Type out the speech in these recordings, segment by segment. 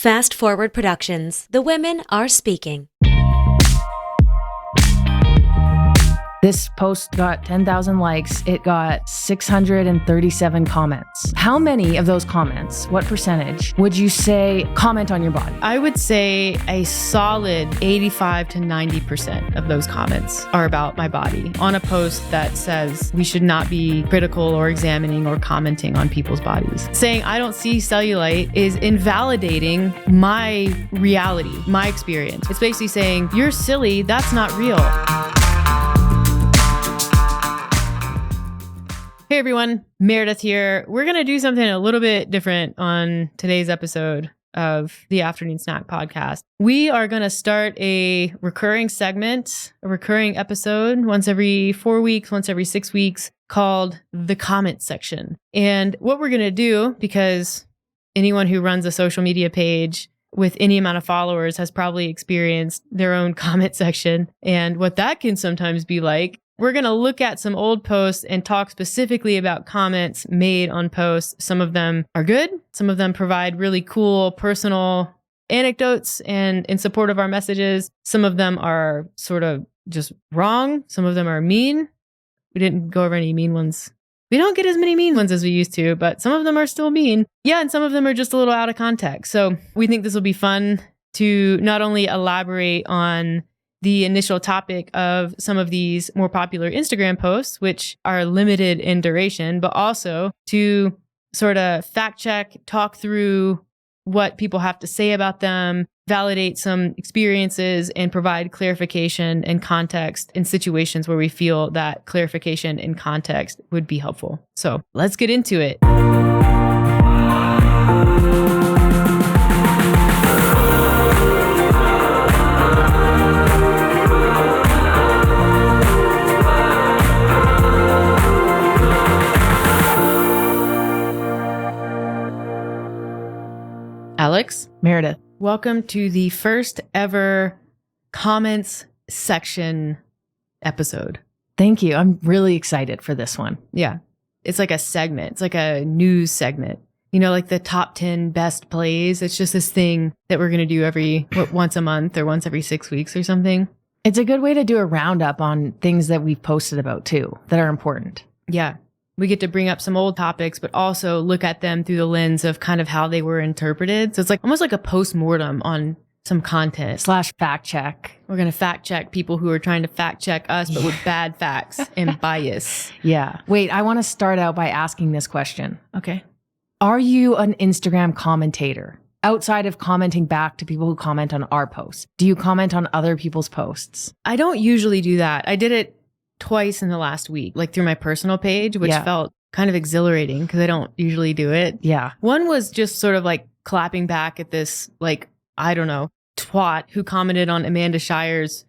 Fast Forward Productions. The women are speaking. This post got 10,000 likes. It got 637 comments. How many of those comments, what percentage, would you say comment on your body? I would say a solid 85 to 90% of those comments are about my body on a post that says we should not be critical or examining or commenting on people's bodies. Saying I don't see cellulite is invalidating my reality, my experience. It's basically saying you're silly, that's not real. Hey everyone, Meredith here. We're going to do something a little bit different on today's episode of the Afternoon Snack Podcast. We are going to start a recurring segment, a recurring episode once every 4 weeks, once every 6 weeks called The Comment Section. And what we're going to do, because anyone who runs a social media page with any amount of followers has probably experienced their own comment section and what that can sometimes be like. We're going to look at some old posts and talk specifically about comments made on posts. Some of them are good. Some of them provide really cool personal anecdotes and in support of our messages. Some of them are sort of just wrong. Some of them are mean. We didn't go over any mean ones. We don't get as many mean ones as we used to, but some of them are still mean. Yeah, and some of them are just a little out of context. So we think this will be fun to not only elaborate on the initial topic of some of these more popular Instagram posts, which are limited in duration, but also to sort of fact check, talk through what people have to say about them, validate some experiences, and provide clarification and context in situations where we feel that clarification and context would be helpful. So let's get into it. Alex, Meredith. welcome to the first ever comments section episode. Thank you. I'm really excited for this one. Yeah. It's like a segment. It's like a news segment. You know, like the top 10 best plays. It's just this thing that we're going to do once a month or once every 6 weeks or something. It's a good way to do a roundup on things that we've posted about too, that are important. Yeah. We get to bring up some old topics, but also look at them through the lens of kind of how they were interpreted. So it's like almost like a post-mortem on some content. / fact check. We're going to fact check people who are trying to fact check us, but with bad facts and bias. Yeah. Wait, I want to start out by asking this question. Okay. Are you an Instagram commentator? Outside of commenting back to people who comment on our posts, do you comment on other people's posts? I don't usually do that. I did it twice in the last week, like through my personal page, which felt kind of exhilarating because I don't usually do it. Yeah. One was just sort of like clapping back at this, like, I don't know, twat who commented on Amanda Shire's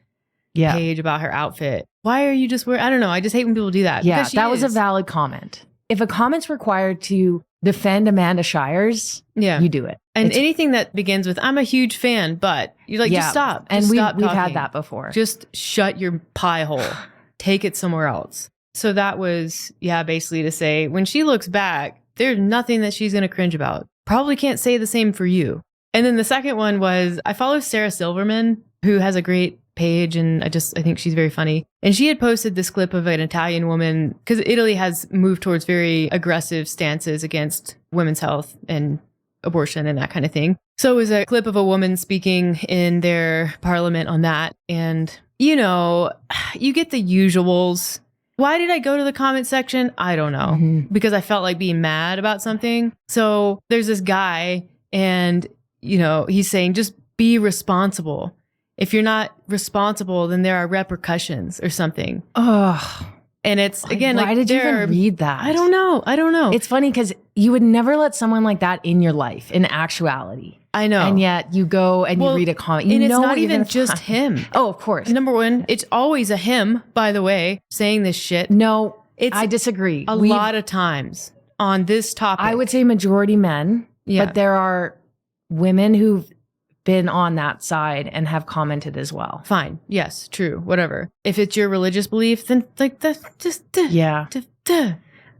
page about her outfit. Why are you just wearing, I don't know. I just hate when people do that. Yeah, that was a valid comment. If a comment's required to defend Amanda Shires, you do it. And anything that begins with, I'm a huge fan, but you're like, just stop. And we've had that before. Just shut your pie hole. Take it somewhere else. So that was, basically to say, when she looks back, there's nothing that she's going to cringe about. Probably can't say the same for you. And then the second one was, I follow Sarah Silverman, who has a great page, and I think she's very funny. And she had posted this clip of an Italian woman, because Italy has moved towards very aggressive stances against women's health and abortion and that kind of thing. So it was a clip of a woman speaking in their parliament on that. And you know, you get the usuals. Why did I go to the comment section? I don't know. Because I felt like being mad about something. So there's this guy and, you know, he's saying, just be responsible. If you're not responsible, then there are repercussions or something. Oh. And it's, again, why did you even read that? I don't know. It's funny because you would never let someone like that in your life, in actuality. I know. And yet you go and you read a comment. You and know it's not even just him. Oh, of course. Number one, it's always a him, by the way, saying this shit. No, I disagree. A lot of times on this topic. I would say majority men, but there are women who've been on that side and have commented as well. Fine. Yes, true. Whatever. If it's your religious belief, then like that's just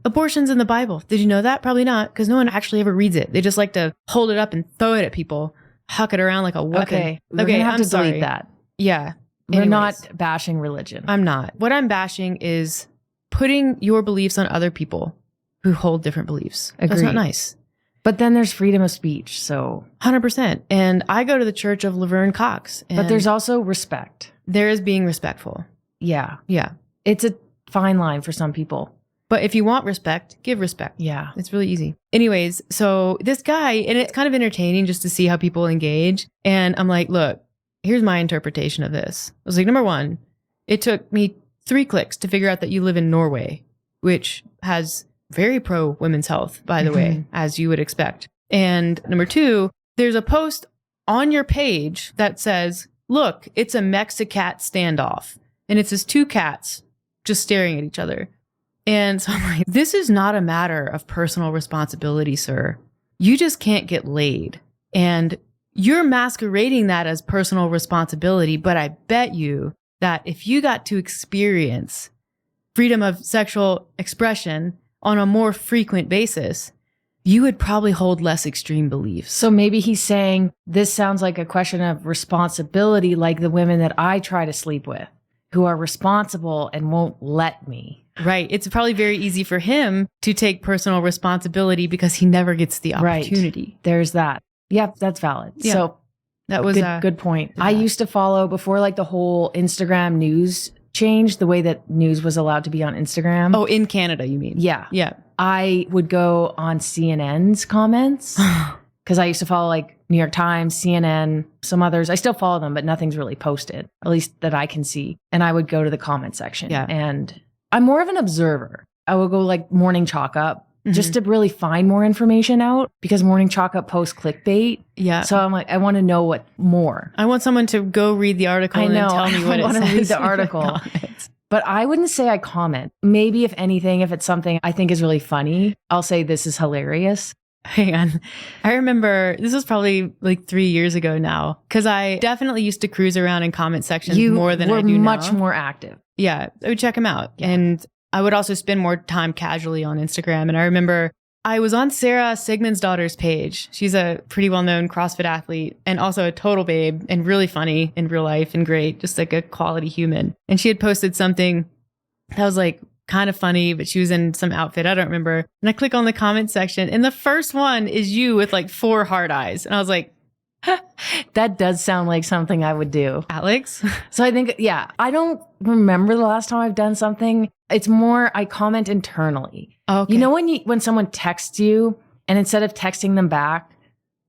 abortion's in the Bible. Did you know that? Probably not, because no one actually ever reads it. They just like to hold it up and throw it at people huck it around like a weapon. Okay. We're gonna have I'm to delete sorry. that. Yeah. We're Anyways, not bashing religion. I'm not. What I'm bashing is putting your beliefs on other people who hold different beliefs. That's Agreed. not nice. But then there's freedom of speech. So, 100%. And I go to the Church of Laverne Cox. And but there's also respect. there is being respectful. Yeah. Yeah. It's a fine line for some people. But if you want respect, give respect. Yeah. It's really easy. Anyways, so this guy, and it's kind of entertaining just to see how people engage. And I'm like, look, here's my interpretation of this. I was like, number one, it took me 3 clicks to figure out that you live in Norway, which has very pro women's health, by the way, as you would expect. And number 2, there's a post on your page that says, look, it's a Mexicat standoff. And it's just 2 cats just staring at each other. And so I'm like, this is not a matter of personal responsibility, sir. You just can't get laid. And you're masquerading that as personal responsibility. But I bet you that if you got to experience freedom of sexual expression on a more frequent basis, you would probably hold less extreme beliefs. So maybe he's saying this sounds like a question of responsibility, like the women that I try to sleep with who are responsible and won't let me. Right. It's probably very easy for him to take personal responsibility because he never gets the opportunity. Right. There's that. Yep, that's valid. Yeah. So That was good point. I used to follow before like the whole Instagram news changed, the way that news was allowed to be on Instagram. Oh, in Canada, you mean? Yeah. Yeah. I would go on CNN's comments because I used to follow like New York Times, CNN, some others. I still follow them, but nothing's really posted, at least that I can see. And I would go to the comment section. Yeah. And I'm more of an observer. I would go like Morning Chalk Up just to really find more information out because Morning Chalk Up posts clickbait. Yeah. So I'm like, I want to know what more. I want someone to go read the article and tell me what it says. I want to read the article. But I wouldn't say I comment. Maybe if anything, if it's something I think is really funny, I'll say this is hilarious. Hang on. I remember this was probably like 3 years ago now because I definitely used to cruise around in comment sections more than I do now. You were much more active. Yeah. I would check them out. Yeah. And I would also spend more time casually on Instagram. And I remember I was on Sarah Sigmundsdottir's page. She's a pretty well-known CrossFit athlete and also a total babe and really funny in real life and great, just like a quality human. And she had posted something that was like kind of funny, but she was in some outfit. I don't remember. And I click on the comment section and the first one is you with like 4 hard eyes. And I was like, that does sound like something I would do. Alex? So I think, yeah, I don't remember the last time I've done something. It's more, I comment internally. Okay. You know, when someone texts you and instead of texting them back,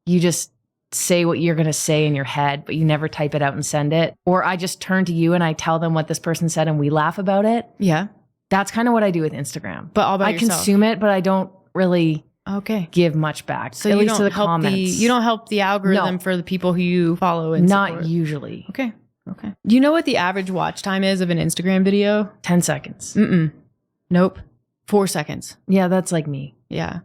you just say what you're going to say in your head, but you never type it out and send it. Or I just turn to you and I tell them what this person said and we laugh about it. Yeah. That's kind of what I do with Instagram. But all by yourself. I consume it, but I don't really give much back. So at you least don't to the help comments. you don't help the algorithm for the people who you follow and Not support. usually. Okay. Do you know what the average watch time is of an Instagram video? 10 seconds. Nope. 4 seconds. Yeah, that's like me. Yeah.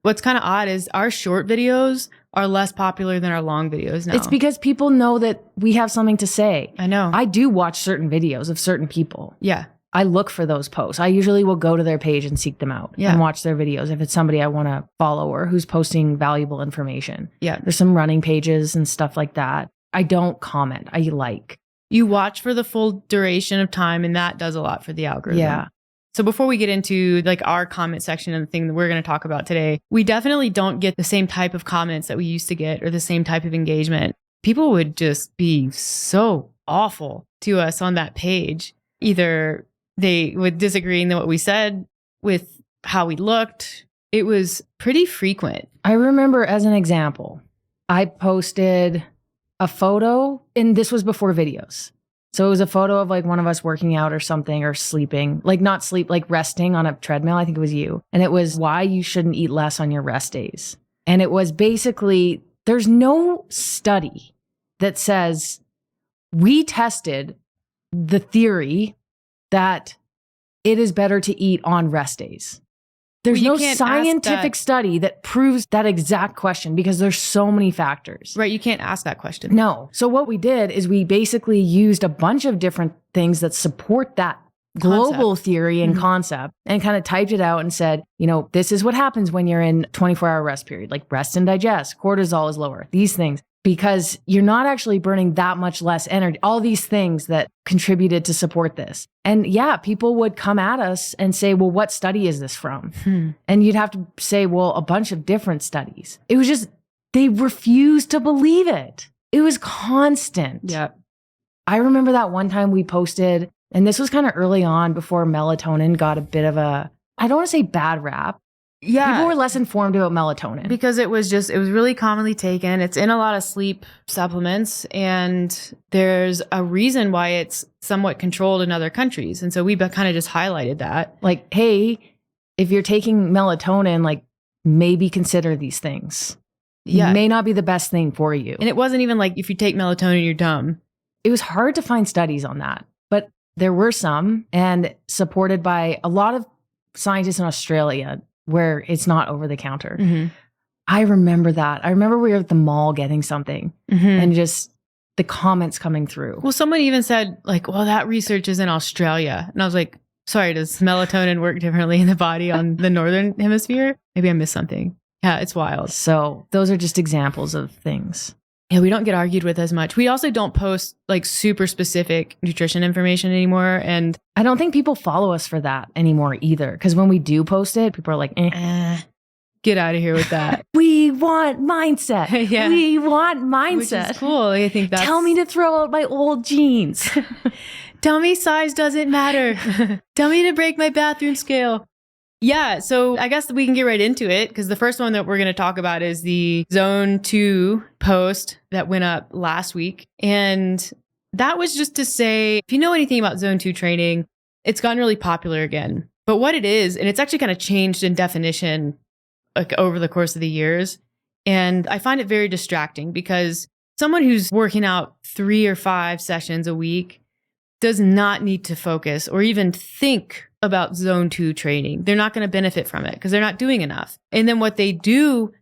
What's kind of odd is our short videos are less popular than our long videos now. It's because people know that we have something to say. I know. I do watch certain videos of certain people. Yeah. I look for those posts. I usually will go to their page and seek them out and watch their videos if it's somebody I want to follow or who's posting valuable information. Yeah. There's some running pages and stuff like that. I don't comment. I like. You watch for the full duration of time and that does a lot for the algorithm. Yeah. So before we get into like our comment section and the thing that we're going to talk about today, we definitely don't get the same type of comments that we used to get or the same type of engagement. People would just be so awful to us on that page. Either they would disagree in what we said with how we looked. It was pretty frequent. I remember as an example, I posted a photo and this was before videos. So it was a photo of like one of us working out or something or sleeping, like not sleep, like resting on a treadmill. I think it was you. And it was why you shouldn't eat less on your rest days. And it was basically, there's no study that says we tested the theory that it is better to eat on rest days. There's no scientific study that proves that exact question because there's so many factors. Right. You can't ask that question. No. So what we did is we basically used a bunch of different things that support that global theory and concept and kind of typed it out and said, you know, this is what happens when you're in 24-hour rest period, like rest and digest, cortisol is lower, these things. because you're not actually burning that much less energy. All these things that contributed to support this. And yeah, people would come at us and say, well, what study is this from? And you'd have to say, well, a bunch of different studies. It was just, they refused to believe it. It was constant. Yeah. I remember that one time we posted, and this was kind of early on before melatonin got a bit of a, I don't want to say bad rap. Yeah. People were less informed about melatonin. Because it was really commonly taken. It's in a lot of sleep supplements, and there's a reason why it's somewhat controlled in other countries. And so we kind of just highlighted that. Like, hey, if you're taking melatonin, like maybe consider these things. Yeah. It may not be the best thing for you. And it wasn't even like if you take melatonin, you're dumb. It was hard to find studies on that, but there were some, and supported by a lot of scientists in Australia where it's not over the counter. Mm-hmm. I remember that. I remember we were at the mall getting something and just the comments coming through. Well, someone even said like, well, that research is in Australia. And I was like, sorry, does melatonin work differently in the body on the Northern Hemisphere? Maybe I missed something. Yeah, it's wild. So those are just examples of things. Yeah, we don't get argued with as much. We also don't post like super specific nutrition information anymore. And I don't think people follow us for that anymore either. Because when we do post it, people are like, get out of here with that. We want mindset. Yeah. We want mindset. Which is cool. I think that's... Tell me to throw out my old jeans. Tell me size doesn't matter. Tell me to break my bathroom scale. Yeah, so I guess we can get right into it, because the first one that we're going to talk about is the Zone 2 post that went up last week. And that was just to say, if you know anything about Zone 2 training, it's gotten really popular again. But what it is, and it's actually kind of changed in definition like over the course of the years. And I find it very distracting, because someone who's working out 3 or 5 sessions a week does not need to focus or even think about Zone 2 training. They're not going to benefit from it because they're not doing enough. And then what they do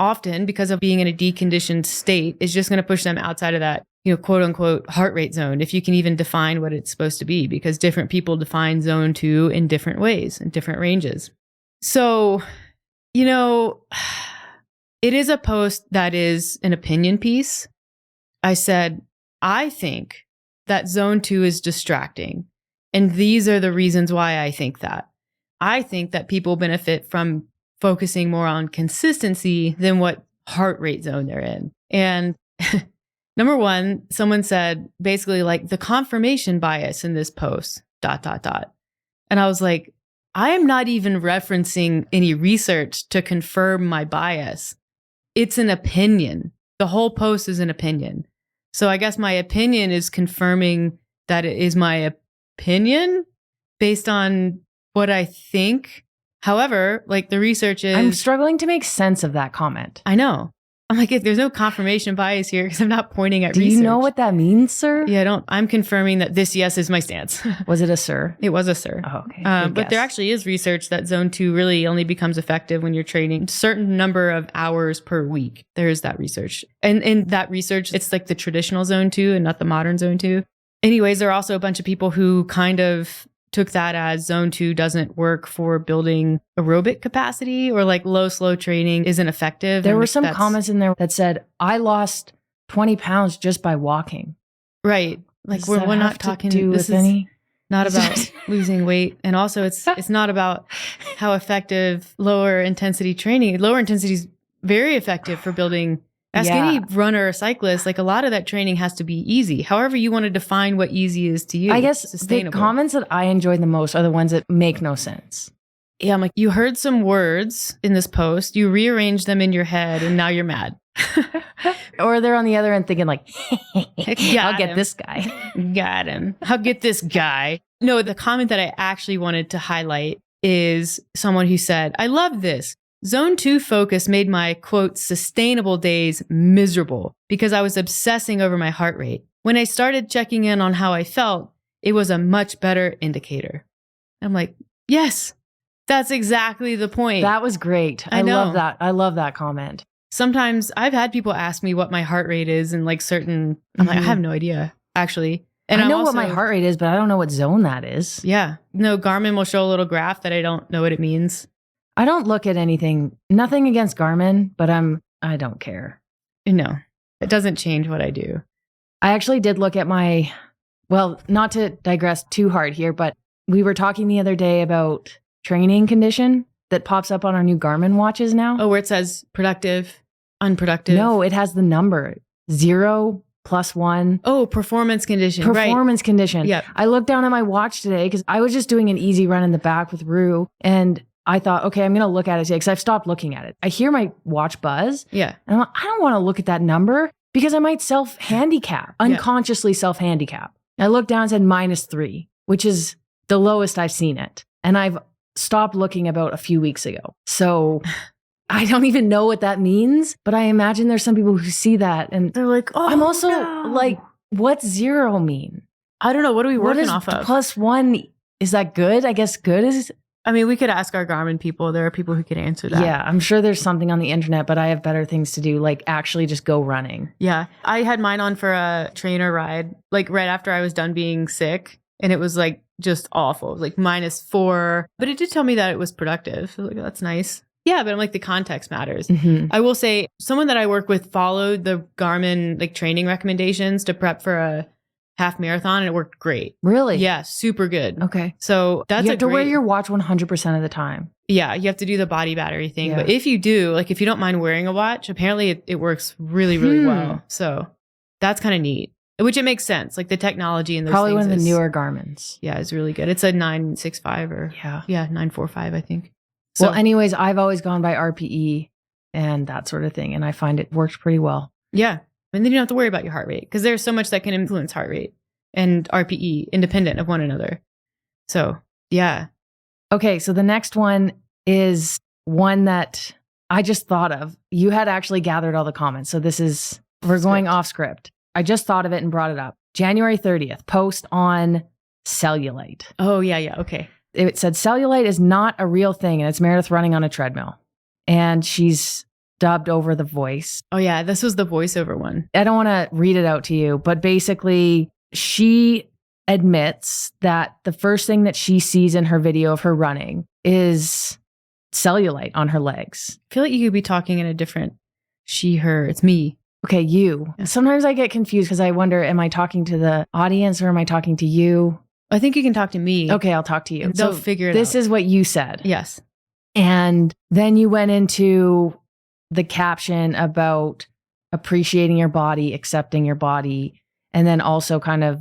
often, because of being in a deconditioned state, is just going to push them outside of that, quote unquote heart rate zone, if you can even define what it's supposed to be, because different people define Zone 2 in different ways, in different ranges. So, it is a post that is an opinion piece. I said, I think that Zone 2 is distracting. And these are the reasons why I think that. I think that people benefit from focusing more on consistency than what heart rate zone they're in. And number one, someone said basically like the confirmation bias in this post, ... And I was like, I am not even referencing any research to confirm my bias. It's an opinion. The whole post is an opinion. So I guess my opinion is confirming that it is my opinion based on what I think. However, like the research is... I'm struggling to make sense of that comment. I know. I'm like, if there's no confirmation bias here because I'm not pointing at research. Do you know what that means, sir? Yeah, I'm confirming that this yes is my stance. Was it a sir? It was a sir. Oh, okay. But there actually is research that Zone 2 really only becomes effective when you're training a certain number of hours per week. There is that research. And in that research, it's like the traditional Zone 2 and not the modern Zone 2. Anyways, there are also a bunch of people who kind of took that as Zone 2 doesn't work for building aerobic capacity, or like slow training isn't effective. There were some comments in there that said, I lost 20 pounds just by walking. Right. Like we're not talking this is not about losing weight. And also it's not about how effective lower intensity training. Lower intensity is very effective for building. Ask any runner or cyclist, like a lot of that training has to be easy. However you want to define what easy is to you. I guess the comments that I enjoy the most are the ones that make no sense. Yeah, I'm like, you heard some words in this post, you rearranged them in your head, and now you're mad. Or they're on the other end thinking like, I'll get this guy. Got him. I'll get this guy. No, the comment that I actually wanted to highlight is someone who said, I love this. Zone 2 focus made my, quote, sustainable days miserable because I was obsessing over my heart rate. When I started checking in on how I felt, it was a much better indicator. I'm like, yes, that's exactly the point. That was great. I love that. I love that comment. Sometimes I've had people ask me what my heart rate is and like certain, I'm like, I have no idea, actually. And I know what my heart rate is, but I don't know what zone that is. Yeah. No, Garmin will show a little graph that I don't know what it means. I don't look at anything, nothing against Garmin, but I don't care. No, it doesn't change what I do. I actually did look at not to digress too hard here, but we were talking the other day about training condition that pops up on our new Garmin watches now. Oh, where it says productive, unproductive. No, it has the number 0 + 1. Oh, performance condition. Performance condition. Yep. I looked down at my watch today because I was just doing an easy run in the back with Rue, and I thought, okay, I'm going to look at it today because I've stopped looking at it. I hear my watch buzz. Yeah. And I'm like, I don't want to look at that number because I might self-handicap, unconsciously self-handicap. I looked down and said -3, which is the lowest I've seen it. And I've stopped looking about a few weeks ago. So I don't even know what that means, but I imagine there's some people who see that and They're like, oh, I'm also no. like, what's 0 mean? I don't know. What are we What working is off of? +1? Is that good? I guess good is. I mean, we could ask our Garmin people. There are people who could answer that. Yeah, I'm sure there's something on the internet, but I have better things to do, like actually just go running. Yeah. I had mine on for a trainer ride, like right after I was done being sick. And it was like just awful. It was like -4. But it did tell me that it was productive. So like, that's nice. Yeah, but I'm like, the context matters. Mm-hmm. I will say someone that I work with followed the Garmin like training recommendations to prep for a half marathon, and it worked great. Really? Yeah, super good. Okay. So that's you have to wear your watch 100% of the time. Yeah, you have to do the body battery thing. Yeah. But if you do, like if you don't mind wearing a watch, apparently it works really, really well. So that's kind of neat, which it makes sense. Like the technology and those Probably things one of the is- newer Garmins. Yeah, it's really good. It's a 965 or Yeah. 945, I think. So Well, anyways, I've always gone by RPE and that sort of thing. And I find it works pretty well. yeah. And then you don't have to worry about your heart rate because there's so much that can influence heart rate and RPE independent of one another. So yeah. Okay. So the next one is one that I just thought of. You had actually gathered all the comments. So we're going off script. I just thought of it and brought it up. January 30th, post on Cellulite. Oh, yeah. Okay. It said Cellulite is not a real thing, and it's Meredith running on a treadmill. And she's dubbed over the voice. Oh, yeah. This was the voiceover one. I don't want to read it out to you, but basically she admits that the first thing that she sees in her video of her running is cellulite on her legs. I feel like you could be talking in a different she, her. It's me. Okay, you. Yeah. Sometimes I get confused because I wonder, am I talking to the audience or am I talking to you? I think you can talk to me. Okay, I'll talk to you. And they'll figure it out. This is what you said. Yes. And then you went into the caption about appreciating your body, accepting your body, and then also kind of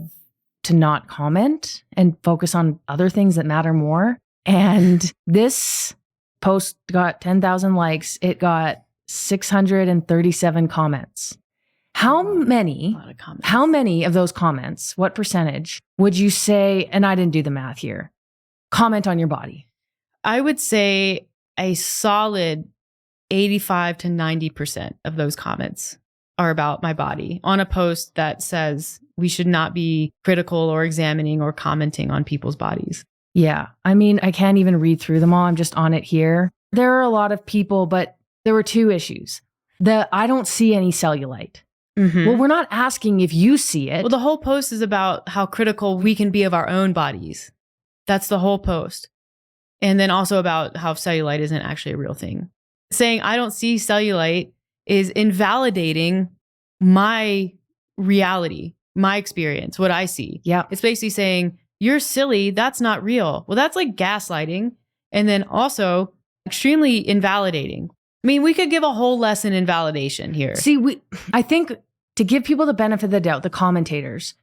to not comment and focus on other things that matter more. And this post got 10,000 likes. It got 637 comments. How many of those comments, what percentage would you say, and I didn't do the math here, comment on your body? I would say a solid 85 to 90% of those comments are about my body on a post that says we should not be critical or examining or commenting on people's bodies. Yeah. I mean, I can't even read through them all. I'm just on it here. There are a lot of people, but there were two issues. I don't see any cellulite. Mm-hmm. Well, we're not asking if you see it. Well, the whole post is about how critical we can be of our own bodies. That's the whole post. And then also about how cellulite isn't actually a real thing. Saying I don't see cellulite is invalidating my reality, my experience, what I see. Yeah. It's basically saying, you're silly, that's not real. Well, that's like gaslighting. And then also extremely invalidating. I mean, we could give a whole lesson in validation here. See, I think to give people the benefit of the doubt, the commentators,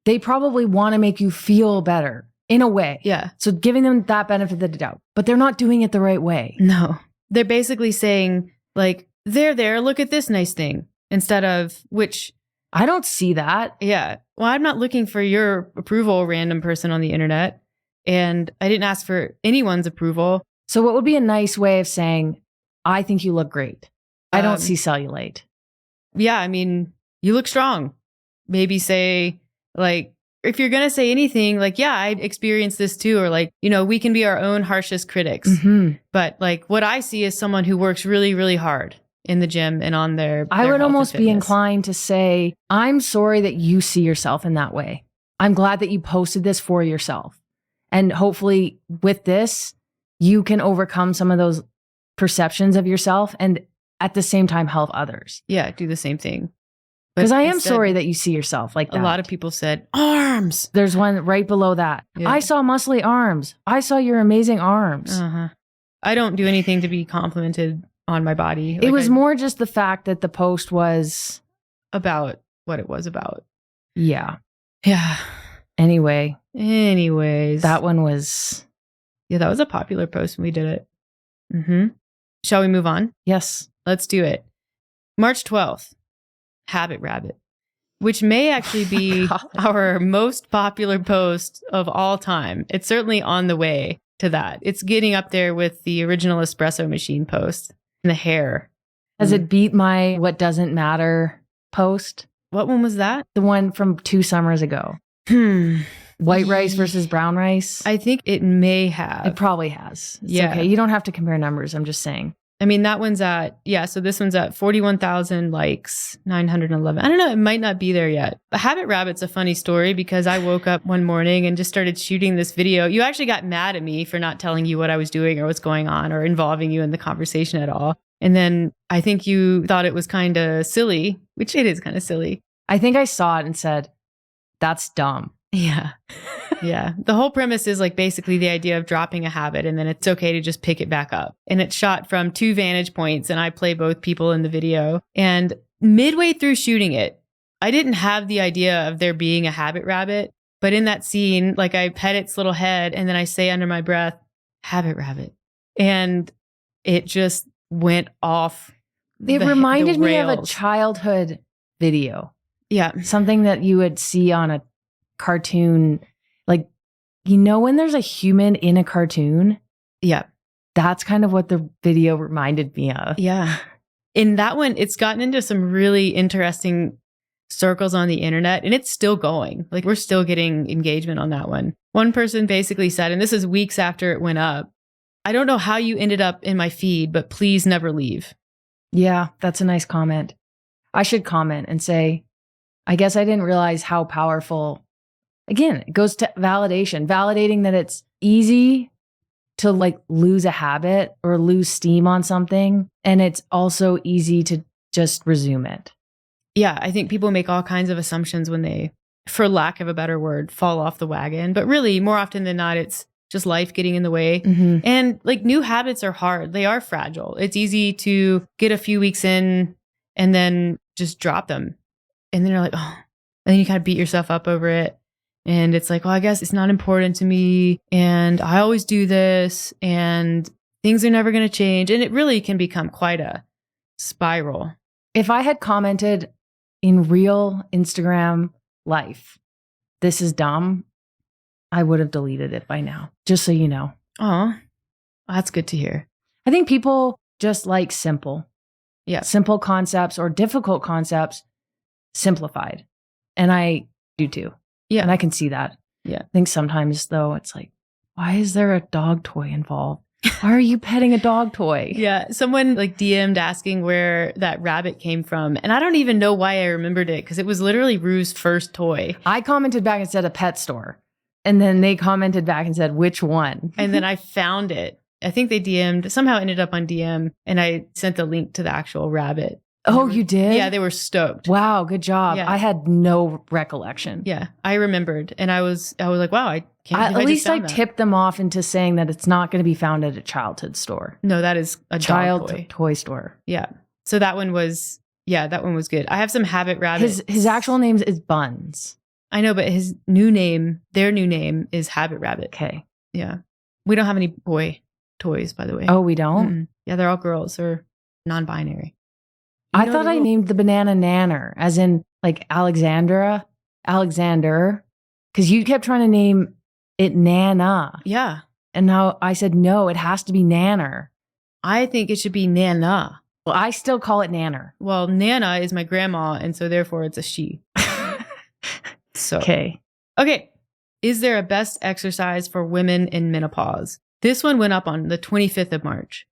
they probably want to make you feel better in a way. Yeah. So giving them that benefit of the doubt, but they're not doing it the right way. No. They're basically saying like, there, look at this nice thing instead of which. I don't see that. Yeah. Well, I'm not looking for your approval, random person on the internet. And I didn't ask for anyone's approval. So what would be a nice way of saying, I think you look great. I don't see cellulite. Yeah. I mean, you look strong. Maybe say like, if you're going to say anything like, yeah, I experienced this too. Or like, we can be our own harshest critics. Mm-hmm. But like what I see is someone who works really, really hard in the gym and on their I would health almost and be fitness. inclined to say, I'm sorry that you see yourself in that way. I'm glad that you posted this for yourself. And hopefully with this, you can overcome some of those perceptions of yourself and at the same time help others. Yeah, do the same thing. But Because I am instead, sorry that you see yourself like that. a lot of people said, arms. There's one right below that. Yeah. I saw muscly arms. I saw your amazing arms. Uh-huh. I don't do anything to be complimented on my body. It was more just the fact that the post was about what it was about. Yeah. Yeah. Anyways, that one was. Yeah, that was a popular post when we did it. Mm-hmm. Shall we move on? Yes. Let's do it. March 12th, Habit Rabbit, which may actually be our most popular post of all time. It's certainly on the way to that. It's getting up there with the original espresso machine post and the hair. Has it beat my what doesn't matter post? What one was that? The one from 2 summers ago. White rice versus brown rice. I think it may have. It probably has. It's Yeah. okay. You don't have to compare numbers. I'm just saying. I mean, that one's at, so this one's at 41,000 likes, 911. I don't know. It might not be there yet. But Habit Rabbit's a funny story because I woke up one morning and just started shooting this video. You actually got mad at me for not telling you what I was doing or what's going on or involving you in the conversation at all. And then I think you thought it was kind of silly, which it is kind of silly. I think I saw it and said, that's dumb. Yeah. Yeah. The whole premise is like basically the idea of dropping a habit and then it's okay to just pick it back up. And it's shot from 2 vantage points and I play both people in the video. And midway through shooting it, I didn't have the idea of there being a habit rabbit. But in that scene, like I pet its little head and then I say under my breath, habit rabbit. And it just went off. It reminded me of a childhood video. Yeah. Something that you would see on a cartoon. Like, when there's a human in a cartoon? Yeah. That's kind of what the video reminded me of. Yeah. In that one, it's gotten into some really interesting circles on the internet and it's still going. Like we're still getting engagement on that one. One person basically said, and this is weeks after it went up, I don't know how you ended up in my feed, but please never leave. Yeah, that's a nice comment. I should comment and say, I guess I didn't realize how powerful. Again, it goes to validating that it's easy to like lose a habit or lose steam on something. And it's also easy to just resume it. Yeah, I think people make all kinds of assumptions when they, for lack of a better word, fall off the wagon. But really, more often than not, it's just life getting in the way. Mm-hmm. And like new habits are hard. They are fragile. It's easy to get a few weeks in and then just drop them. And then you're like, oh, and then you kind of beat yourself up over it. And it's like, well, I guess it's not important to me. And I always do this and things are never going to change. And it really can become quite a spiral. If I had commented in real Instagram life, this is dumb, I would have deleted it by now, just so you know. Oh, that's good to hear. I think people just like simple. Yeah. Simple concepts or difficult concepts simplified. And I do too. Yeah. And I can see that. Yeah. I think sometimes though, it's like, why is there a dog toy involved? Why are you petting a dog toy? Yeah. Someone like DM'd asking where that rabbit came from. And I don't even know why I remembered it because it was literally Rue's first toy. I commented back and said a pet store. And then they commented back and said, which one? And then I found it. I think they DM'd, somehow ended up on DM. And I sent the link to the actual rabbit. Oh, you did? Yeah, they were stoked. Wow, good job. Yeah. I had no recollection. Yeah, I remembered. And I was like, wow, I can't believe At I least just I found that. tipped them off into saying that it's not going to be found at a childhood store. No, that is a Child dog toy. toy store. Yeah. So that one was good. I have some habit rabbits. His actual name is Buns. I know, but their new name is Habit Rabbit. Okay. Yeah. We don't have any boy toys, by the way. Oh, we don't? Mm-mm. Yeah, they're all girls or non-binary. I thought I named the banana Nanner, as in like Alexander, because you kept trying to name it Nana. Yeah. And now I said, no, it has to be Nanner. I think it should be Nana. Well, I still call it Nanner. Well, Nana is my grandma, and so therefore it's a she. So Okay. Is there a best exercise for women in menopause? This one went up on the 25th of March.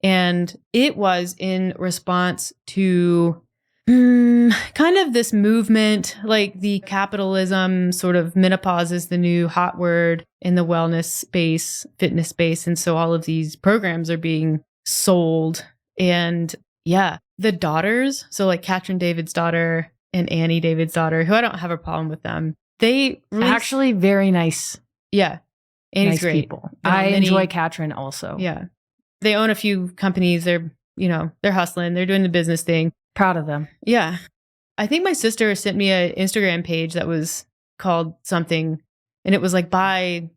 And it was in response to kind of this movement, like the capitalism sort of menopause is the new hot word in the wellness space, fitness space. And so all of these programs are being sold. And Yeah. The daughters, so like Katrin David's daughter and Annie David's daughter, who I don't have a problem with them. They actually very nice. Yeah. Annie's nice great. people. I enjoy Katrin also. Yeah. They own a few companies. They're hustling. They're doing the business thing. Proud of them. Yeah. I think my sister sent me an Instagram page that was called something, and it was like by,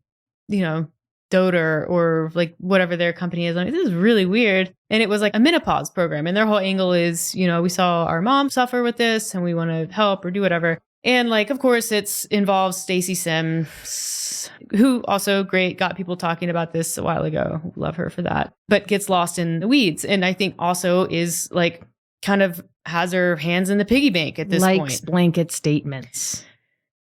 Doter or like whatever their company is. I'm like, this is really weird. And it was like a menopause program. And their whole angle is, we saw our mom suffer with this and we want to help or do whatever. And like, of course, it involves Stacey Sims, who also got people talking about this a while ago. Love her for that, but gets lost in the weeds. And I think also is like kind of has her hands in the piggy bank at this point. Likes blanket statements.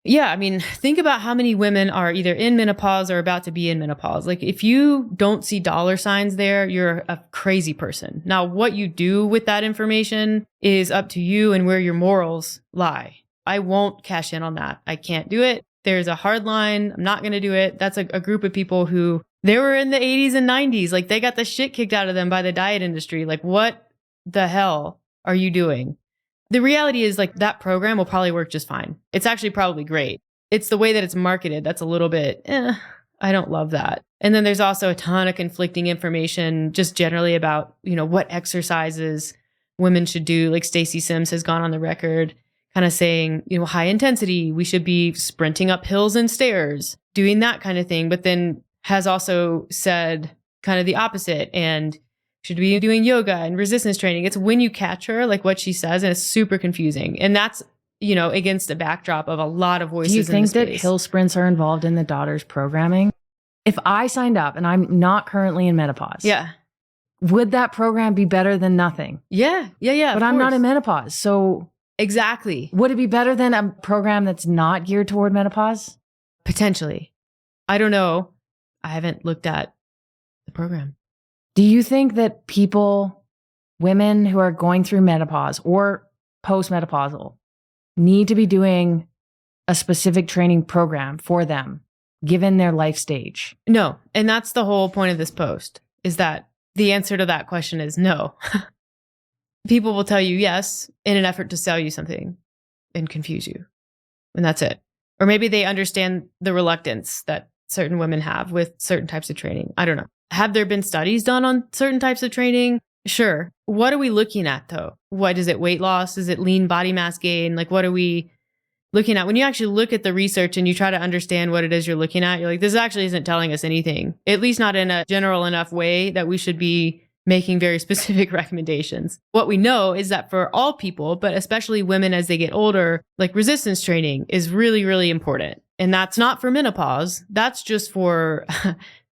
Yeah. I mean, think about how many women are either in menopause or about to be in menopause. Like if you don't see dollar signs there, you're a crazy person. Now, what you do with that information is up to you and where your morals lie. I won't cash in on that. I can't do it. There's a hard line. I'm not going to do it. That's a group of people who they were in the 80s and 90s. Like they got the shit kicked out of them by the diet industry. Like what the hell are you doing? The reality is like that program will probably work just fine. It's actually probably great. It's the way that it's marketed. That's a little bit, I don't love that. And then there's also a ton of conflicting information just generally about, what exercises women should do. Like Stacey Sims has gone on the record kind of saying, high intensity, we should be sprinting up hills and stairs, doing that kind of thing. But then has also said kind of the opposite and should be doing yoga and resistance training. It's when you catch her, like what she says, and it's super confusing. And that's, against the backdrop of a lot of voices. Do you think that space. hill sprints are involved in the daughter's programming? If I signed up and I'm not currently in menopause, yeah, would that program be better than nothing? Yeah. But I'm not in menopause. So exactly. Would it be better than a program that's not geared toward menopause? Potentially. I don't know. I haven't looked at the program. Do you think that women who are going through menopause or postmenopausal, need to be doing a specific training program for them, given their life stage? No. And that's the whole point of this post, is that the answer to that question is no. People will tell you yes in an effort to sell you something and confuse you. And that's it. Or maybe they understand the reluctance that certain women have with certain types of training. I don't know. Have there been studies done on certain types of training? Sure. What are we looking at though? What is it? Weight loss? Is it lean body mass gain? Like what are we looking at? When you actually look at the research and you try to understand what it is you're looking at, you're like, this actually isn't telling us anything, at least not in a general enough way that we should be making very specific recommendations. What we know is that for all people, but especially women as they get older, like resistance training is really, really important. And that's not for menopause. That's just for,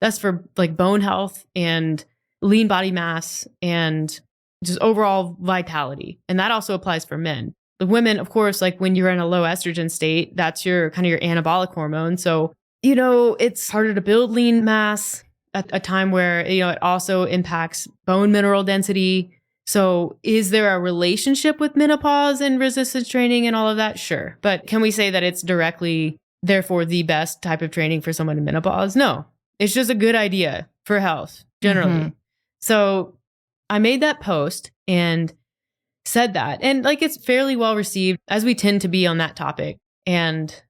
that's for like bone health and lean body mass and just overall vitality. And that also applies for men. The women, of course, like when you're in a low estrogen state, that's your kind of your anabolic hormone. So, it's harder to build lean mass at a time where, it also impacts bone mineral density. So is there a relationship with menopause and resistance training and all of that? Sure. But can we say that it's directly, therefore, the best type of training for someone in menopause? No, it's just a good idea for health generally. Mm-hmm. So I made that post and said that, and like it's fairly well received, as we tend to be on that topic. And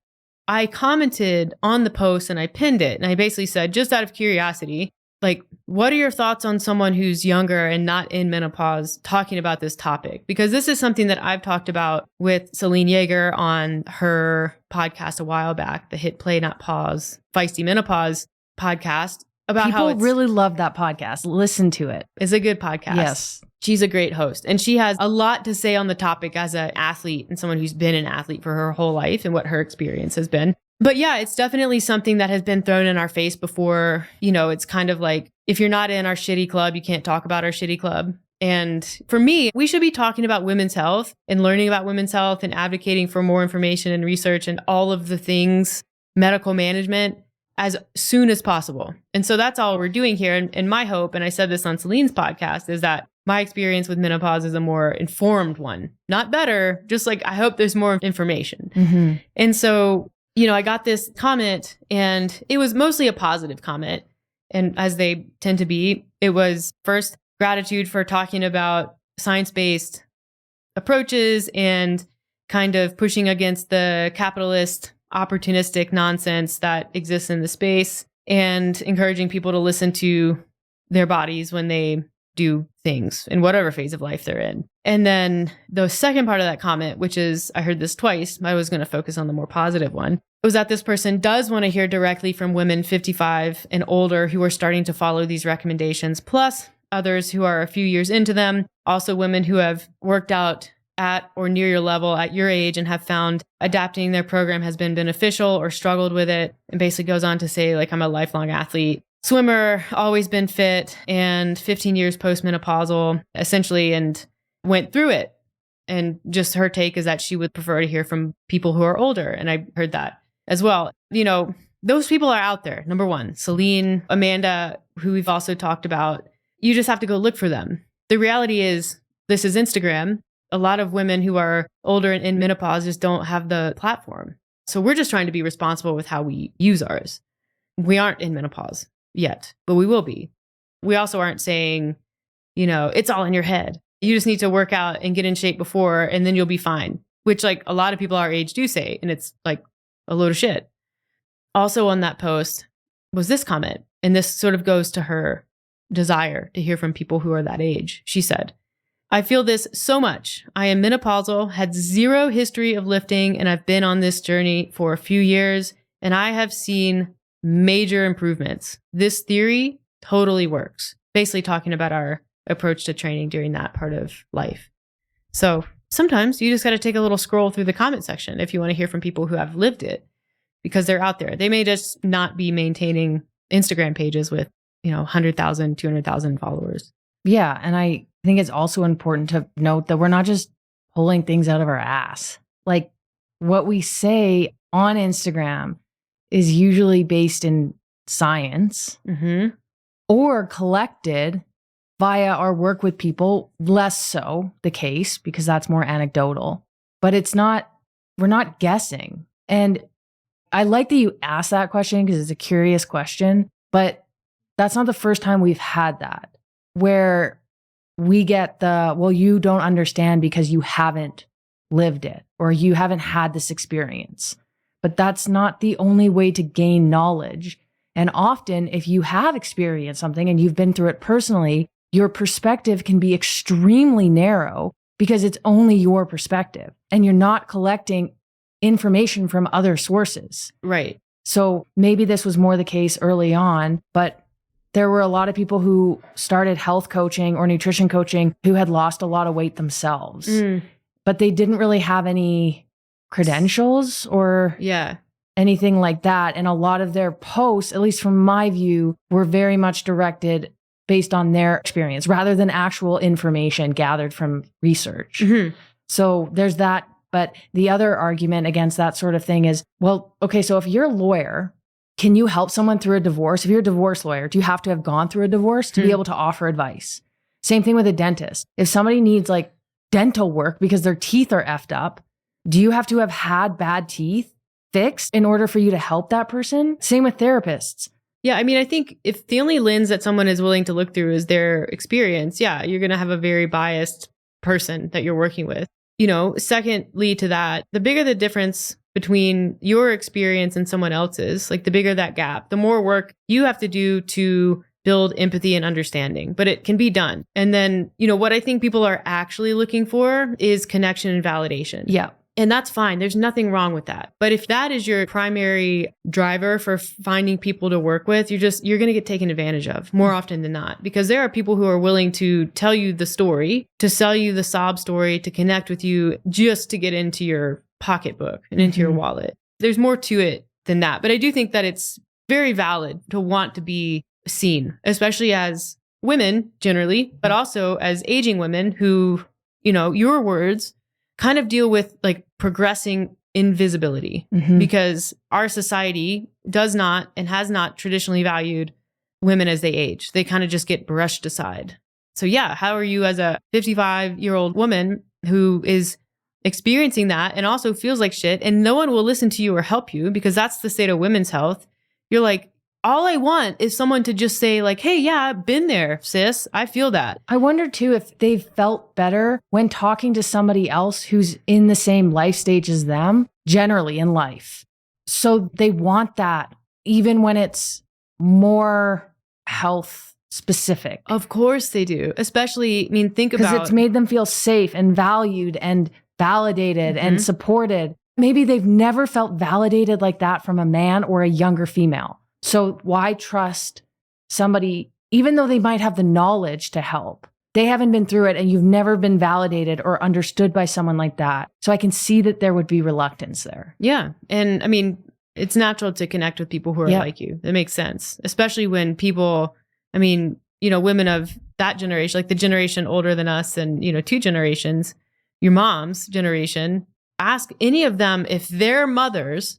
I commented on the post and I pinned it. And I basically said, just out of curiosity, like, what are your thoughts on someone who's younger and not in menopause talking about this topic? Because this is something that I've talked about with Celine Yeager on her podcast a while back, the Hit Play Not Pause, Feisty Menopause podcast, about how people really love that podcast. Listen to it. It's a good podcast. Yes. She's a great host. And she has a lot to say on the topic as an athlete and someone who's been an athlete for her whole life and what her experience has been. But yeah, it's definitely something that has been thrown in our face before. It's kind of like, if you're not in our shitty club, you can't talk about our shitty club. And for me, we should be talking about women's health and learning about women's health and advocating for more information and research and all of the things, medical management, as soon as possible. And so that's all we're doing here. And my hope, and I said this on Celine's podcast, is that my experience with menopause is a more informed one. Not better, just like I hope there's more information. Mm-hmm. And so, I got this comment and it was mostly a positive comment. And as they tend to be, it was first gratitude for talking about science-based approaches and kind of pushing against the capitalist, opportunistic nonsense that exists in the space and encouraging people to listen to their bodies when they do things in whatever phase of life they're in. And then the second part of that comment, which is, I heard this twice, I was going to focus on the more positive one, was that this person does want to hear directly from women 55 and older who are starting to follow these recommendations, plus others who are a few years into them, also women who have worked out at or near your level at your age and have found adapting their program has been beneficial or struggled with it. And basically goes on to say, like, I'm a lifelong athlete, swimmer, always been fit, and 15 years postmenopausal, essentially, and went through it. And just her take is that she would prefer to hear from people who are older. And I heard that as well. You know, those people are out there. Number one, Celine, Amanda, who we've also talked about, you just have to go look for them. The reality is, this is Instagram. A lot of women who are older and in menopause just don't have the platform. So we're just trying to be responsible with how we use ours. We aren't in menopause yet, but we will be. We also aren't saying, you know, it's all in your head. You just need to work out and get in shape before, and then you'll be fine, which like a lot of people our age do say. And it's like a load of shit. Also on that post was this comment, and this sort of goes to her desire to hear from people who are that age. She said, I feel this so much. I am menopausal, had zero history of lifting, and I've been on this journey for a few years, and I have seen major improvements. This theory totally works. Basically talking about our approach to training during that part of life. So sometimes you just got to take a little scroll through the comment section if you want to hear from people who have lived it, because they're out there. They may just not be maintaining Instagram pages with, 100,000, 200,000 followers. Yeah. And I think it's also important to note that we're not just pulling things out of our ass. Like, what we say on Instagram is usually based in science or collected via our work with people, less so the case because that's more anecdotal. But we're not guessing. And I like that you asked that question because it's a curious question, but that's not the first time we've had that, where we get well, you don't understand because you haven't lived it or you haven't had this experience. But that's not the only way to gain knowledge. And often, if you have experienced something and you've been through it personally, your perspective can be extremely narrow because it's only your perspective and you're not collecting information from other sources. Right. So maybe this was more the case early on, but there were a lot of people who started health coaching or nutrition coaching who had lost a lot of weight themselves, but they didn't really have any credentials or anything like that. And a lot of their posts, at least from my view, were very much directed based on their experience rather than actual information gathered from research. So there's that. But the other argument against that sort of thing is, well, okay, so if you're a lawyer, can you help someone through a divorce? If you're a divorce lawyer, do you have to have gone through a divorce to be able to offer advice? Same thing with a dentist. If somebody needs like dental work because their teeth are effed up, do you have to have had bad teeth fixed in order for you to help that person? Same with therapists. Yeah, I mean, I think if the only lens that someone is willing to look through is their experience, you're going to have a very biased person that you're working with. Secondly to that, the bigger the difference between your experience and someone else's, like the bigger that gap, the more work you have to do to build empathy and understanding, but it can be done. And then, what I think people are actually looking for is connection and validation. Yeah. And that's fine. There's nothing wrong with that. But if that is your primary driver for finding people to work with, you're going to get taken advantage of more often than not, because there are people who are willing to tell you the story, to sell you the sob story, to connect with you just to get into your pocketbook and into your wallet. There's more to it than that. But I do think that it's very valid to want to be seen, especially as women generally, but also as aging women who, your words kind of deal with like progressing invisibility because our society does not and has not traditionally valued women as they age. They kind of just get brushed aside. So how are you as a 55-year-old woman who is experiencing that and also feels like shit and no one will listen to you or help you because that's the state of women's health? You're like, all I want is someone to just say like, hey, yeah, I've been there, sis. I feel that. I wonder too if they've felt better when talking to somebody else who's in the same life stage as them, generally in life. So they want that even when it's more health specific. Of course they do. Especially, I mean, think about... Because it's made them feel safe and valued and validated and supported. Maybe they've never felt validated like that from a man or a younger female. So why trust somebody, even though they might have the knowledge to help? They haven't been through it and you've never been validated or understood by someone like that. So I can see that there would be reluctance there. Yeah. And I mean, it's natural to connect with people who are like you. That makes sense. Especially when people, I mean, you know, women of that generation, like the generation older than us and, you know, 2 generations, your mom's generation, ask any of them if their mothers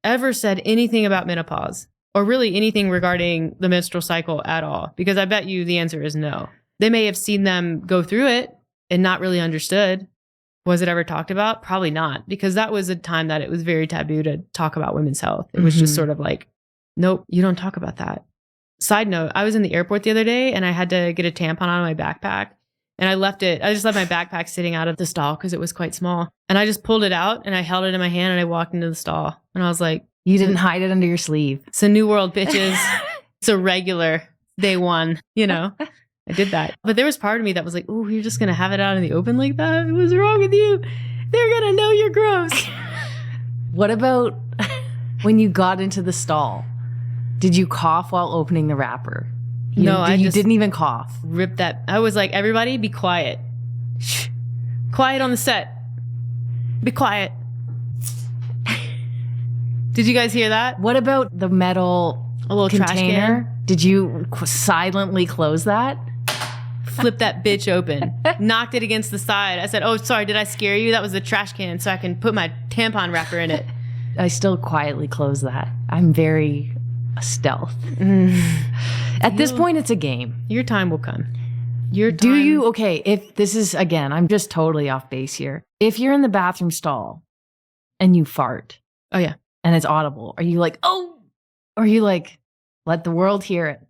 ever said anything about menopause or really anything regarding the menstrual cycle at all. Because I bet you the answer is no. They may have seen them go through it and not really understood. Was it ever talked about? Probably not, because that was a time that it was very taboo to talk about women's health. It was just sort of like, nope, you don't talk about that. Side note, I was in the airport the other day and I had to get a tampon out of my backpack. And I just left my backpack sitting out of the stall because it was quite small. And I just pulled it out and I held it in my hand and I walked into the stall. And I was like, you didn't hide it under your sleeve. It's a new world, bitches. It's a regular day one, you know. I did that. But there was part of me that was like, oh, you're just going to have it out in the open like that? What's wrong with you? They're going to know you're gross. What about when you got into the stall? Did you cough while opening the wrapper? You didn't even cough. Rip that. I was like, everybody be quiet. Shh. Quiet on the set. Be quiet. Did you guys hear that? What about the metal little container? Trash can? Did you silently close that? Flip that bitch open. Knocked it against the side. I said, oh, sorry, did I scare you? That was the trash can so I can put my tampon wrapper in it. I still quietly close that. I'm very stealth. At this point, it's a game. Your time will come. Okay, if this is, again, I'm just totally off base here. If you're in the bathroom stall and you fart. Oh, yeah. And it's audible. Are you like, oh? Or are you like, let the world hear it?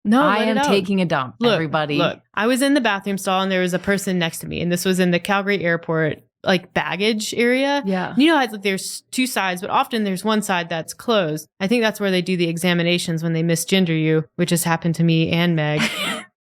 No, I am taking a dump, everybody. Look, I was in the bathroom stall and there was a person next to me. And this was in the Calgary airport, like baggage area. Yeah. You know how like, there's 2 sides, but often there's one side that's closed. I think that's where they do the examinations when they misgender you, which has happened to me and Meg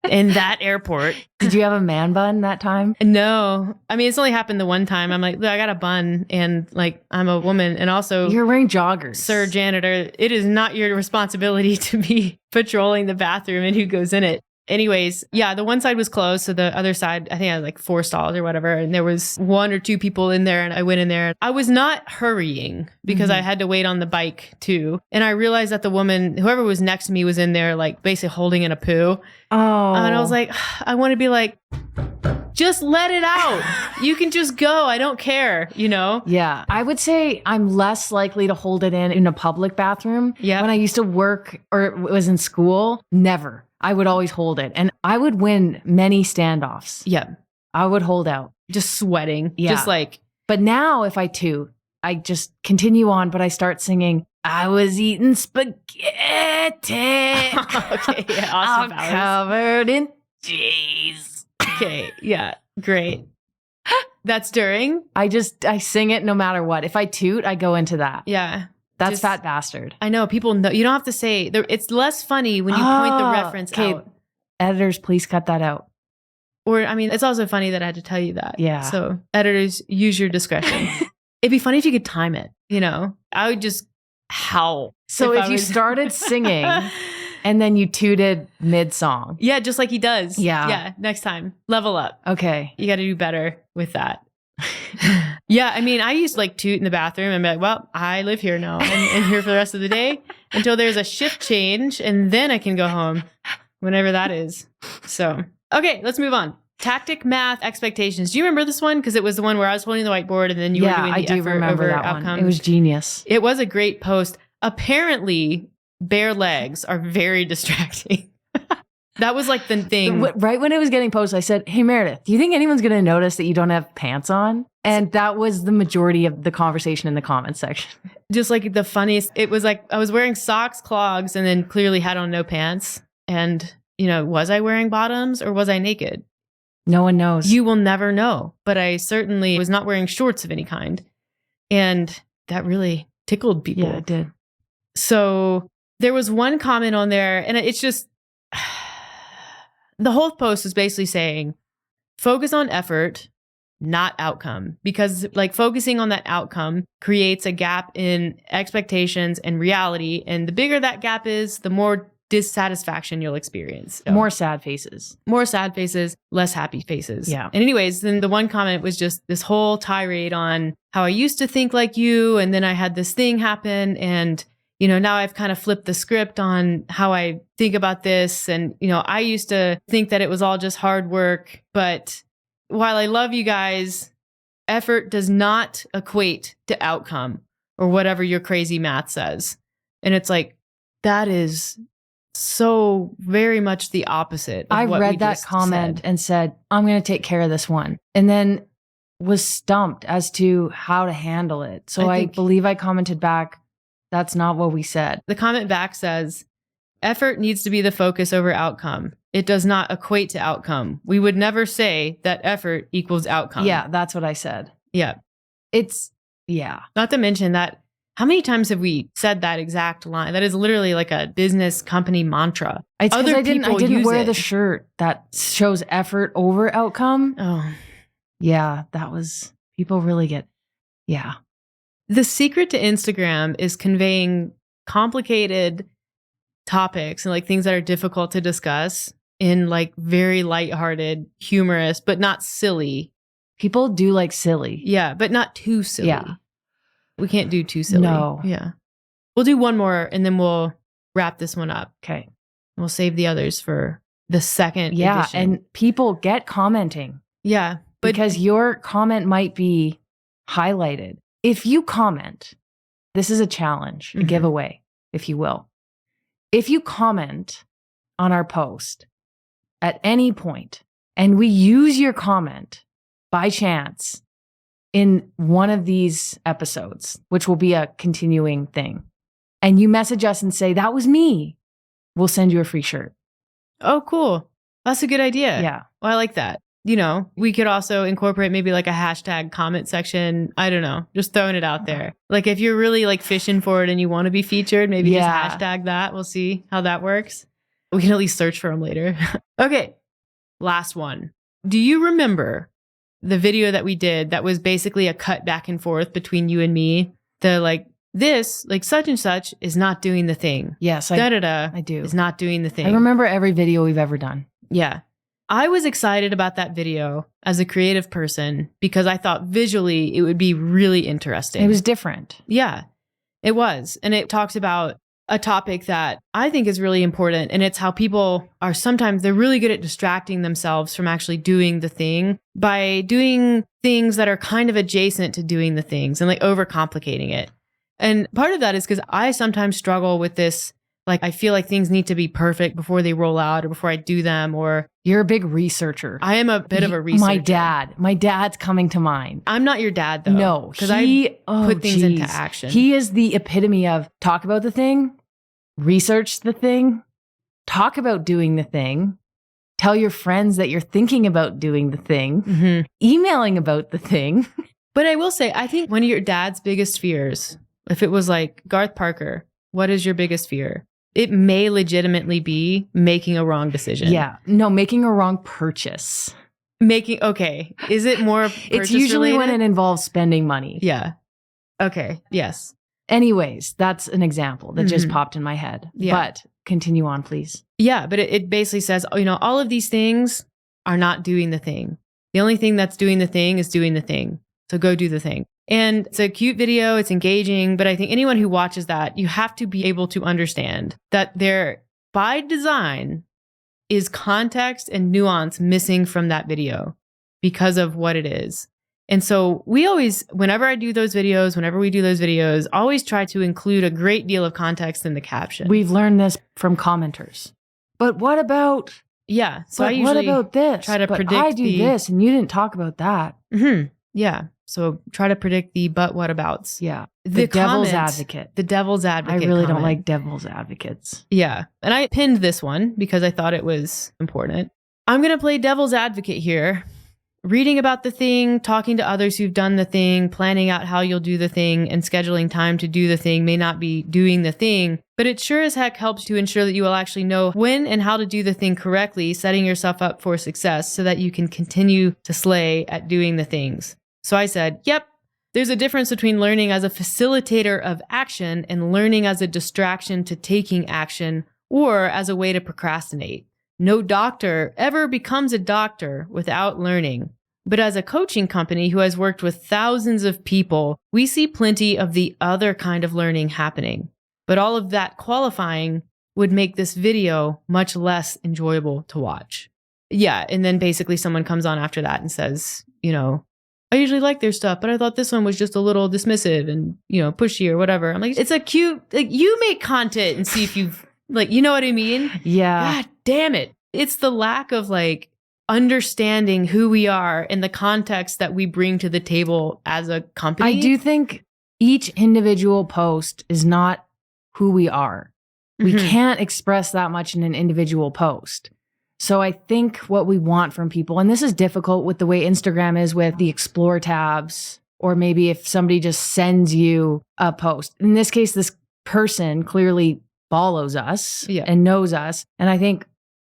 in that airport. Did you have a man bun that time? No. I mean, it's only happened the one time. I'm like, look, I got a bun and like I'm a woman. And also, you're wearing joggers. Sir janitor, it is not your responsibility to be patrolling the bathroom and who goes in it. Anyways, yeah, the one side was closed. So the other side, I think I had like 4 stalls or whatever. And there was 1 or 2 people in there and I went in there. I was not hurrying because I had to wait on the bike too. And I realized that the woman, whoever was next to me was in there like basically holding in a poo. Oh. And I was like, I want to be like, just let it out. You can just go. I don't care, you know? Yeah. I would say I'm less likely to hold it in a public bathroom. Yeah. When I used to work or was in school, never. I would always hold it. And I would win many standoffs. Yeah. I would hold out. Just sweating. Yeah. Just like. But now if I toot, I just continue on, but I start singing, I was eating spaghetti. Okay. Yeah. Awesome. All covered in cheese. Okay. Yeah. Great. That's during? I sing it no matter what. If I toot, I go into that. Yeah. That's Fat Bastard. I know. People know. You don't have to say. It's less funny when you point the reference out. Editors, please cut that out. Or, I mean, it's also funny that I had to tell you that. Yeah. So, editors, use your discretion. It'd be funny if you could time it, you know? I would just howl. So, if you started singing and then you tooted mid-song. Yeah, just like he does. Yeah. Yeah, next time. Level up. Okay. You got to do better with that. Yeah, I mean, I used to like toot in the bathroom and be like, well, I live here now and here for the rest of the day until there's a shift change and then I can go home whenever that is. So, okay, let's move on. Tactic, math, expectations. Do you remember this one? Because it was the one where I was holding the whiteboard and then you were doing the effort over outcome. It was genius. It was a great post. Apparently, bare legs are very distracting. That was like the thing. Right when it was getting posted, I said, hey, Meredith, do you think anyone's going to notice that you don't have pants on? And that was the majority of the conversation in the comments section. just like the funniest, it was like I was wearing socks, clogs, and then clearly had on no pants. And, was I wearing bottoms or was I naked? No one knows. You will never know. But I certainly was not wearing shorts of any kind. And that really tickled people. Yeah, it did. So there was one comment on there, and it's just, the whole post was basically saying, focus on effort, not outcome, because like focusing on that outcome creates a gap in expectations and reality. And the bigger that gap is, the more dissatisfaction you'll experience. So, more sad faces, less happy faces. Yeah. And anyways, then the one comment was just this whole tirade on how I used to think like you. And then I had this thing happen. And, now I've kind of flipped the script on how I think about this. And, I used to think that it was all just hard work. But while I love you guys, effort does not equate to outcome or whatever your crazy math says. And it's like, that is so very much the opposite. I read that comment and said, I'm going to take care of this one. And then was stumped as to how to handle it. So I believe I commented back, that's not what we said. The comment back says, effort needs to be the focus over outcome. It does not equate to outcome. We would never say that effort equals outcome. Yeah, that's what I said. Yeah. Yeah. Not to mention that, how many times have we said that exact line? That is literally like a business company mantra. It's because I didn't wear the shirt that shows effort over outcome. Oh. Yeah, people really get, yeah. The secret to Instagram is conveying complicated topics and like things that are difficult to discuss in like very lighthearted, humorous, but not silly. People do like silly. Yeah, but not too silly. Yeah. We can't do too silly. No. Yeah. We'll do one more and then we'll wrap this one up. Okay. We'll save the others for the second edition. And people get commenting. Yeah. Because your comment might be highlighted. If you comment, this is a challenge, a giveaway, if you will. If you comment on our post at any point and we use your comment by chance in one of these episodes, which will be a continuing thing, and you message us and say, that was me, we'll send you a free shirt. Oh, cool. That's a good idea. Yeah. Well, I like that. We could also incorporate maybe like a hashtag comment section. I don't know, just throwing it out there. Like if you're really like fishing for it and you want to be featured, maybe just hashtag that. We'll see how that works. We can at least search for them later. Okay. Last one. Do you remember the video that we did that was basically a cut back and forth between you and me? The like, this, like such and such is not doing the thing. Yes, I do. Is not doing the thing. I remember every video we've ever done. Yeah. I was excited about that video as a creative person because I thought visually it would be really interesting. It was different. Yeah, it was. And it talks about a topic that I think is really important. And it's how people are sometimes, they're really good at distracting themselves from actually doing the thing by doing things that are kind of adjacent to doing the things and like overcomplicating it. And part of that is because I sometimes struggle with this. Like, I feel like things need to be perfect before they roll out or before I do them, or... You're a big researcher. I am a bit of a researcher. My dad's coming to mind. I'm not your dad, though. No. Because I put things into action. He is the epitome of talk about the thing, research the thing, talk about doing the thing, tell your friends that you're thinking about doing the thing, emailing about the thing. But I will say, I think one of your dad's biggest fears, if it was like, Garth Parker, what is your biggest fear? It may legitimately be making a wrong decision. Yeah. No, making a wrong purchase. Okay. Is it more It's usually related? when it involves spending money. Yeah. Okay. Yes. Anyways, that's an example that just popped in my head. Yeah. But continue on, please. Yeah. But it basically says, all of these things are not doing the thing. The only thing that's doing the thing is doing the thing. So go do the thing. And it's a cute video, it's engaging, but I think anyone who watches that, you have to be able to understand that there, by design, is context and nuance missing from that video because of what it is. And so we always, whenever we do those videos, always try to include a great deal of context in the caption. We've learned this from commenters. But what about... Yeah. So I usually what about this? Try to predict I do this and you didn't talk about that. Yeah. So try to predict the but what abouts. Yeah. The devil's advocate. The devil's advocate. I really don't comment. like devil's advocates. Yeah. And I pinned this one because I thought it was important. I'm going to play devil's advocate here. Reading about the thing, talking to others who've done the thing, planning out how you'll do the thing, and scheduling time to do the thing may not be doing the thing, but it sure as heck helps to ensure that you will actually know when and how to do the thing correctly, setting yourself up for success so that you can continue to slay at doing the things. So I said, yep, there's a difference between learning as a facilitator of action and learning as a distraction to taking action or as a way to procrastinate. No doctor ever becomes a doctor without learning. But as a coaching company who has worked with thousands of people, we see plenty of the other kind of learning happening. But all of that qualifying would make this video much less enjoyable to watch. Yeah, and then basically someone comes on after that and says, I usually like their stuff, but I thought this one was just a little dismissive and, pushy or whatever. I'm like, it's a cute, you make content and see if you've, you know what I mean? Yeah. God damn it. It's the lack of understanding who we are and the context that we bring to the table as a company. I do think each individual post is not who we are. We can't express that much in an individual post. So I think what we want from people, and this is difficult with the way Instagram is with the explore tabs, or maybe if somebody just sends you a post. In this case, this person clearly follows us and knows us. And I think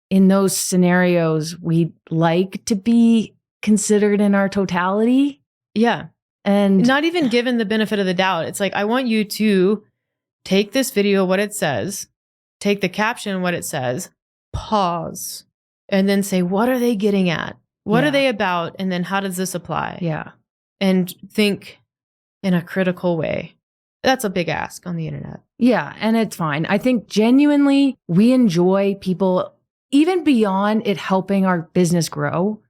in those scenarios, we like to be considered in our totality. Yeah. And not even given the benefit of the doubt. It's I want you to take this video, what it says, take the caption, what it says, pause, and then say, what are they getting at? What are they about? And then how does this apply? Yeah. And think in a critical way. That's a big ask on the internet. Yeah, and it's fine. I think genuinely we enjoy people, even beyond it helping our business grow.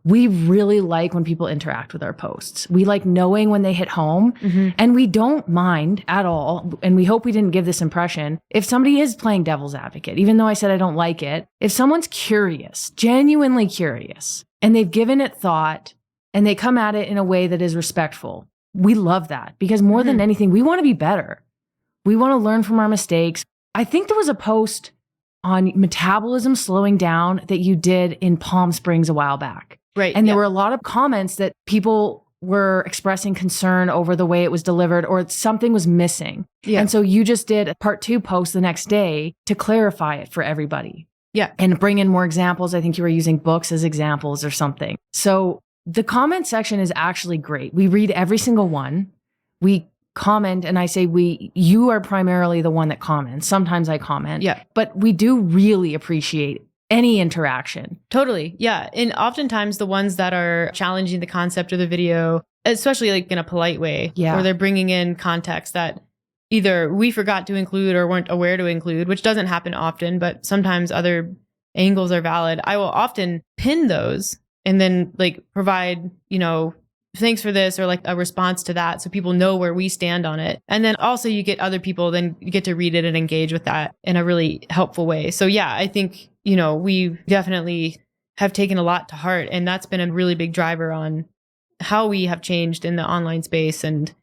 We really like when people interact with our posts. We like knowing when they hit home, and we don't mind at all. And we hope we didn't give this impression. If somebody is playing devil's advocate, even though I said I don't like it, if someone's curious, genuinely curious, and they've given it thought and they come at it in a way that is respectful, we love that, because more than anything, we want to be better. We want to learn from our mistakes. I think there was a post on metabolism slowing down that you did in Palm Springs a while back. Right. And there were a lot of comments that people were expressing concern over the way it was delivered, or something was missing. Yeah. And so you just did a part 2 post the next day to clarify it for everybody. Yeah. And bring in more examples. I think you were using books as examples or something. So the comment section is actually great. We read every single one. We comment, and I say you are primarily the one that comments. Sometimes I comment. Yeah. But we do really appreciate any interaction. Totally. Yeah. And oftentimes the ones that are challenging the concept of the video, especially in a polite way, or they're bringing in context that either we forgot to include or weren't aware to include, which doesn't happen often, but sometimes other angles are valid. I will often pin those and then provide, thanks for this, or a response to that, so people know where we stand on it. And then also you get other people, then you get to read it and engage with that in a really helpful way. So yeah, I think, we definitely have taken a lot to heart, and that's been a really big driver on how we have changed in the online space. And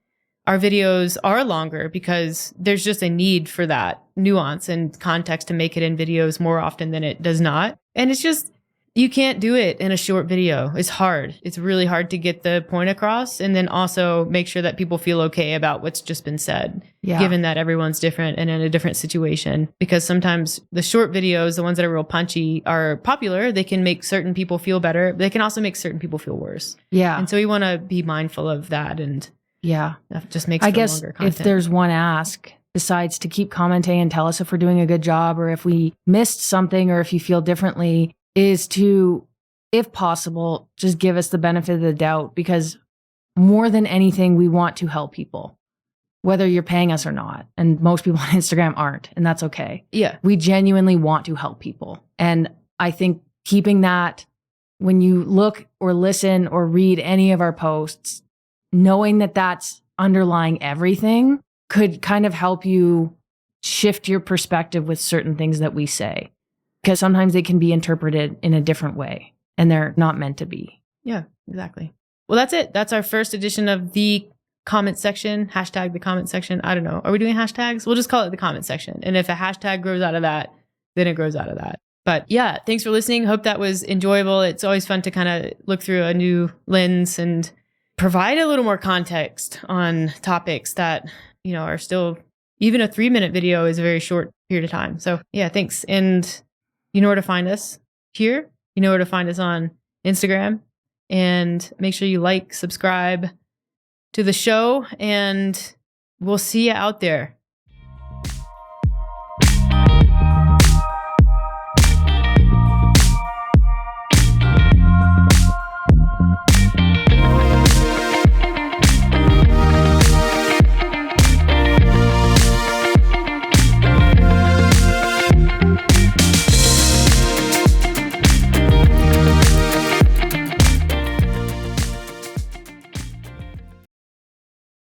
our videos are longer because there's just a need for that nuance and context to make it in videos more often than it does not. And it's just, you can't do it in a short video. It's hard. It's really hard to get the point across, and then also make sure that people feel okay about what's just been said, given that everyone's different and in a different situation. Because sometimes the short videos, the ones that are real punchy, are popular. They can make certain people feel better. But they can also make certain people feel worse. Yeah. And so we want to be mindful of that. And that just makes it longer content. If there's one ask, besides to keep commenting and tell us if we're doing a good job or if we missed something or if you feel differently, is to, if possible, just give us the benefit of the doubt, because more than anything, we want to help people, whether you're paying us or not. And most people on Instagram aren't, and that's okay. Yeah. We genuinely want to help people. And I think keeping that, when you look or listen or read any of our posts, knowing that that's underlying everything could kind of help you shift your perspective with certain things that we say. Because sometimes they can be interpreted in a different way, and they're not meant to be. Yeah, exactly. Well, that's it. That's our first edition of the comment section. Hashtag the comment section. I don't know. Are we doing hashtags? We'll just call it the comment section. And if a hashtag grows out of that, then it grows out of that. But yeah, thanks for listening. Hope that was enjoyable. It's always fun to kind of look through a new lens and provide a little more context on topics that, are still, even a 3-minute video is a very short period of time. So yeah, thanks. And you know where to find us here. You know where to find us on Instagram. And make sure you like, subscribe to the show, and we'll see you out there.